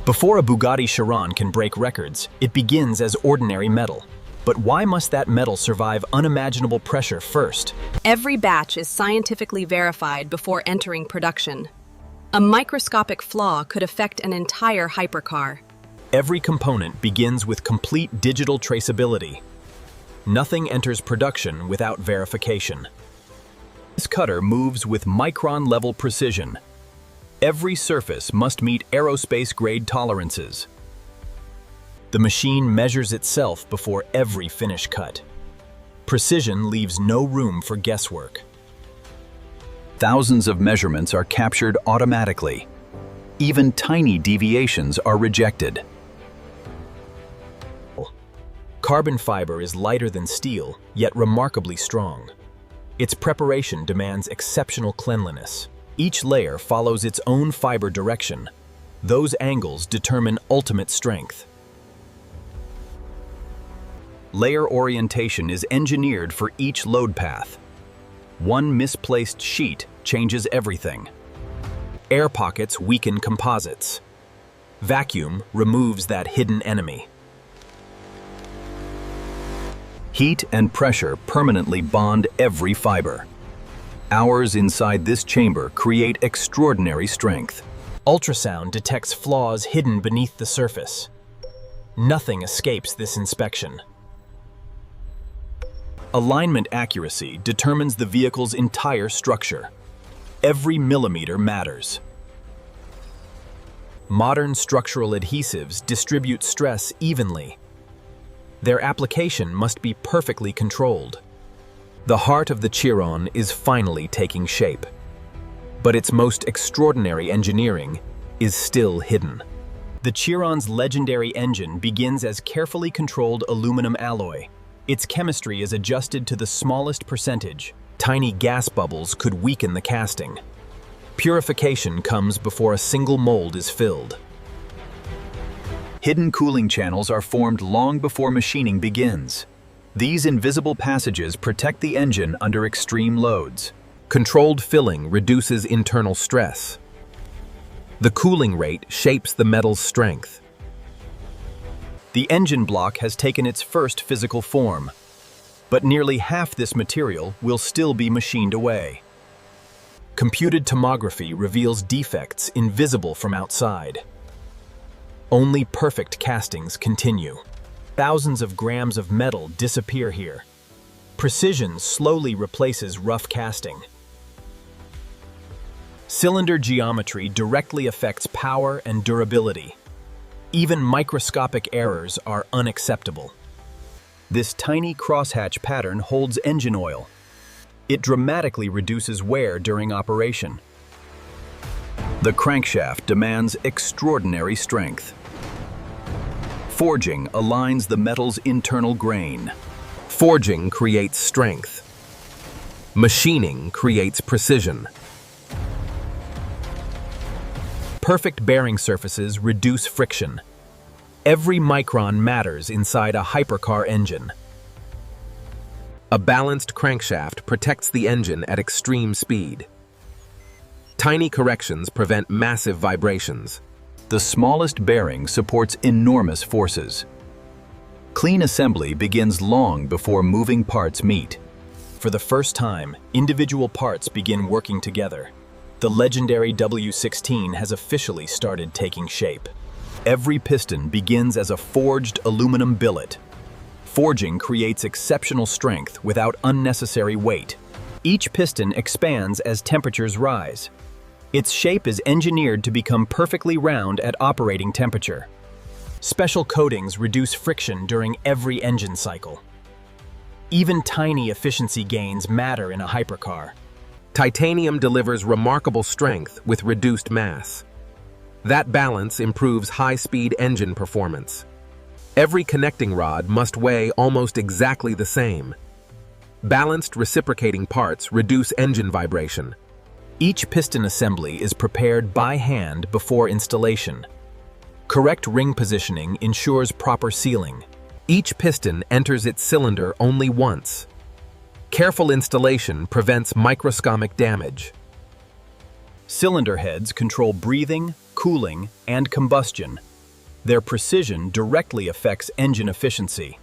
Before a Bugatti Chiron can break records, it begins as ordinary metal. But why must that metal survive unimaginable pressure first? Every batch is scientifically verified before entering production. A microscopic flaw could affect an entire hypercar. Every component begins with complete digital traceability. Nothing enters production without verification. This cutter moves with micron-level precision. Every surface must meet aerospace-grade tolerances. The machine measures itself before every finish cut. Precision leaves no room for guesswork. Thousands of measurements are captured automatically. Even tiny deviations are rejected. Carbon fiber is lighter than steel, yet remarkably strong. Its preparation demands exceptional cleanliness. Each layer follows its own fiber direction. Those angles determine ultimate strength. Layer orientation is engineered for each load path. One misplaced sheet changes everything. Air pockets weaken composites. Vacuum removes that hidden enemy. Heat and pressure permanently bond every fiber. Hours inside this chamber create extraordinary strength. Ultrasound detects flaws hidden beneath the surface. Nothing escapes this inspection. Alignment accuracy determines the vehicle's entire structure. Every millimeter matters. Modern structural adhesives distribute stress evenly. Their application must be perfectly controlled. The heart of the Chiron is finally taking shape. But its most extraordinary engineering is still hidden. The Chiron's legendary engine begins as carefully controlled aluminum alloy. Its chemistry is adjusted to the smallest percentage. Tiny gas bubbles could weaken the casting. Purification comes before a single mold is filled. Hidden cooling channels are formed long before machining begins. These invisible passages protect the engine under extreme loads. Controlled filling reduces internal stress. The cooling rate shapes the metal's strength. The engine block has taken its first physical form, but nearly half this material will still be machined away. Computed tomography reveals defects invisible from outside. Only perfect castings continue. Thousands of grams of metal disappear here. Precision slowly replaces rough casting. Cylinder geometry directly affects power and durability. Even microscopic errors are unacceptable. This tiny crosshatch pattern holds engine oil. It dramatically reduces wear during operation. The crankshaft demands extraordinary strength. Forging aligns the metal's internal grain. Forging creates strength. Machining creates precision. Perfect bearing surfaces reduce friction. Every micron matters inside a hypercar engine. A balanced crankshaft protects the engine at extreme speed. Tiny corrections prevent massive vibrations. The smallest bearing supports enormous forces. Clean assembly begins long before moving parts meet. For the first time, individual parts begin working together. The legendary W16 has officially started taking shape. Every piston begins as a forged aluminum billet. Forging creates exceptional strength without unnecessary weight. Each piston expands as temperatures rise. Its shape is engineered to become perfectly round at operating temperature. Special coatings reduce friction during every engine cycle. Even tiny efficiency gains matter in a hypercar. Titanium delivers remarkable strength with reduced mass. That balance improves high-speed engine performance. Every connecting rod must weigh almost exactly the same. Balanced reciprocating parts reduce engine vibration. Each piston assembly is prepared by hand before installation. Correct ring positioning ensures proper sealing. Each piston enters its cylinder only once. Careful installation prevents microscopic damage. Cylinder heads control breathing, cooling, and combustion. Their precision directly affects engine efficiency.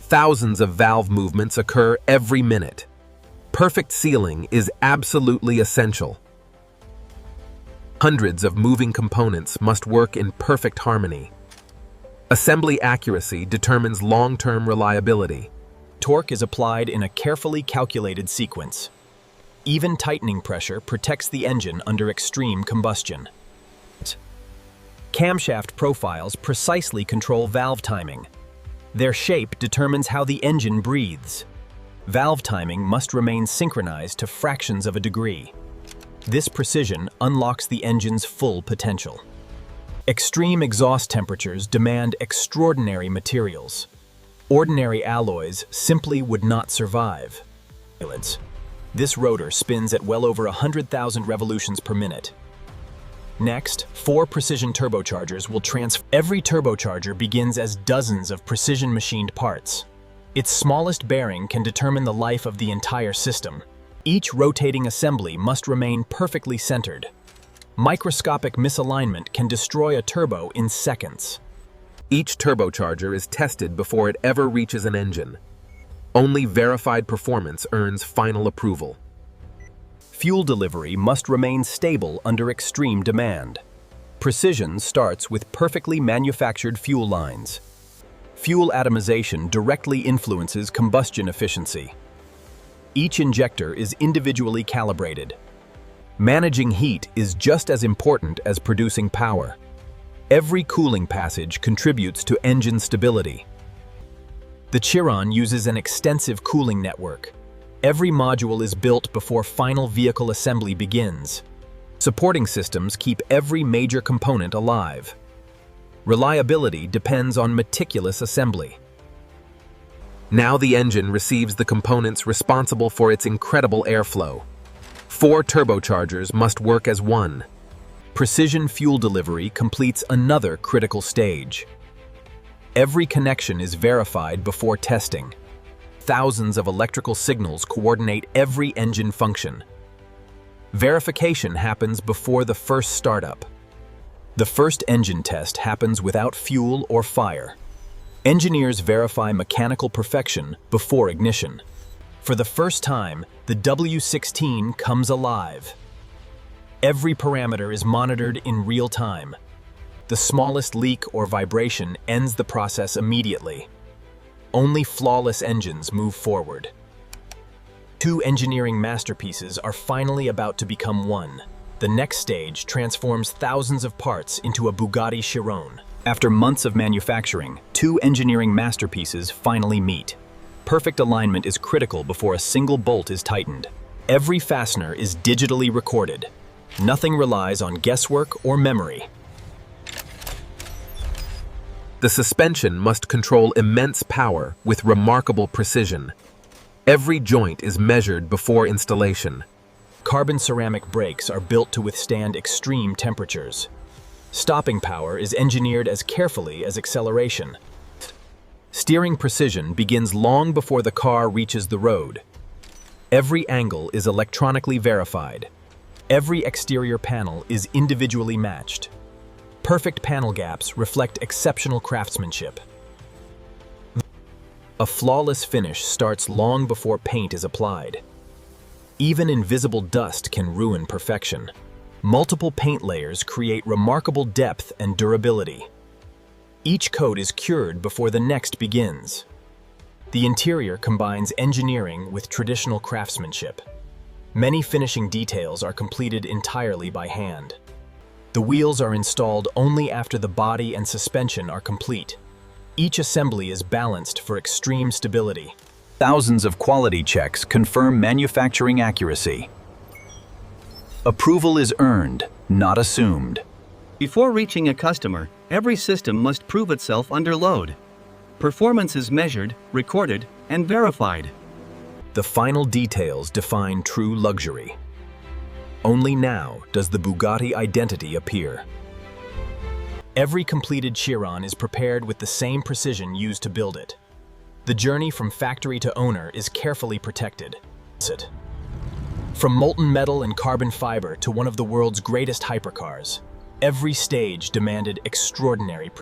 Thousands of valve movements occur every minute. Perfect sealing is absolutely essential. Hundreds of moving components must work in perfect harmony. Assembly accuracy determines long-term reliability. Torque is applied in a carefully calculated sequence. Even tightening pressure protects the engine under extreme combustion. Camshaft profiles precisely control valve timing. Their shape determines how the engine breathes. Valve timing must remain synchronized to fractions of a degree. This precision unlocks the engine's full potential. Extreme exhaust temperatures demand extraordinary materials. Ordinary alloys simply would not survive. This rotor spins at well over 100,000 revolutions per minute. Next, 4 precision turbochargers will transfer. Every turbocharger begins as dozens of precision machined parts. Its smallest bearing can determine the life of the entire system. Each rotating assembly must remain perfectly centered. Microscopic misalignment can destroy a turbo in seconds. Each turbocharger is tested before it ever reaches an engine. Only verified performance earns final approval. Fuel delivery must remain stable under extreme demand. Precision starts with perfectly manufactured fuel lines. Fuel atomization directly influences combustion efficiency. Each injector is individually calibrated. Managing heat is just as important as producing power. Every cooling passage contributes to engine stability. The Chiron uses an extensive cooling network. Every module is built before final vehicle assembly begins. Supporting systems keep every major component alive. Reliability depends on meticulous assembly. Now the engine receives the components responsible for its incredible airflow. 4 turbochargers must work as one. Precision fuel delivery completes another critical stage. Every connection is verified before testing. Thousands of electrical signals coordinate every engine function. Verification happens before the first startup. The first engine test happens without fuel or fire. Engineers verify mechanical perfection before ignition. For the first time, the W16 comes alive. Every parameter is monitored in real time. The smallest leak or vibration ends the process immediately. Only flawless engines move forward. 2 engineering masterpieces are finally about to become one. The next stage transforms thousands of parts into a Bugatti Chiron. After months of manufacturing, 2 engineering masterpieces finally meet. Perfect alignment is critical before a single bolt is tightened. Every fastener is digitally recorded. Nothing relies on guesswork or memory. The suspension must control immense power with remarkable precision. Every joint is measured before installation. Carbon ceramic brakes are built to withstand extreme temperatures. Stopping power is engineered as carefully as acceleration. Steering precision begins long before the car reaches the road. Every angle is electronically verified. Every exterior panel is individually matched. Perfect panel gaps reflect exceptional craftsmanship. A flawless finish starts long before paint is applied. Even invisible dust can ruin perfection. Multiple paint layers create remarkable depth and durability. Each coat is cured before the next begins. The interior combines engineering with traditional craftsmanship. Many finishing details are completed entirely by hand. The wheels are installed only after the body and suspension are complete. Each assembly is balanced for extreme stability. Thousands of quality checks confirm manufacturing accuracy. Approval is earned, not assumed. Before reaching a customer, every system must prove itself under load. Performance is measured, recorded, and verified. The final details define true luxury. Only now does the Bugatti identity appear. Every completed Chiron is prepared with the same precision used to build it. The journey from factory to owner is carefully protected. From molten metal and carbon fiber to one of the world's greatest hypercars, every stage demanded extraordinary precision.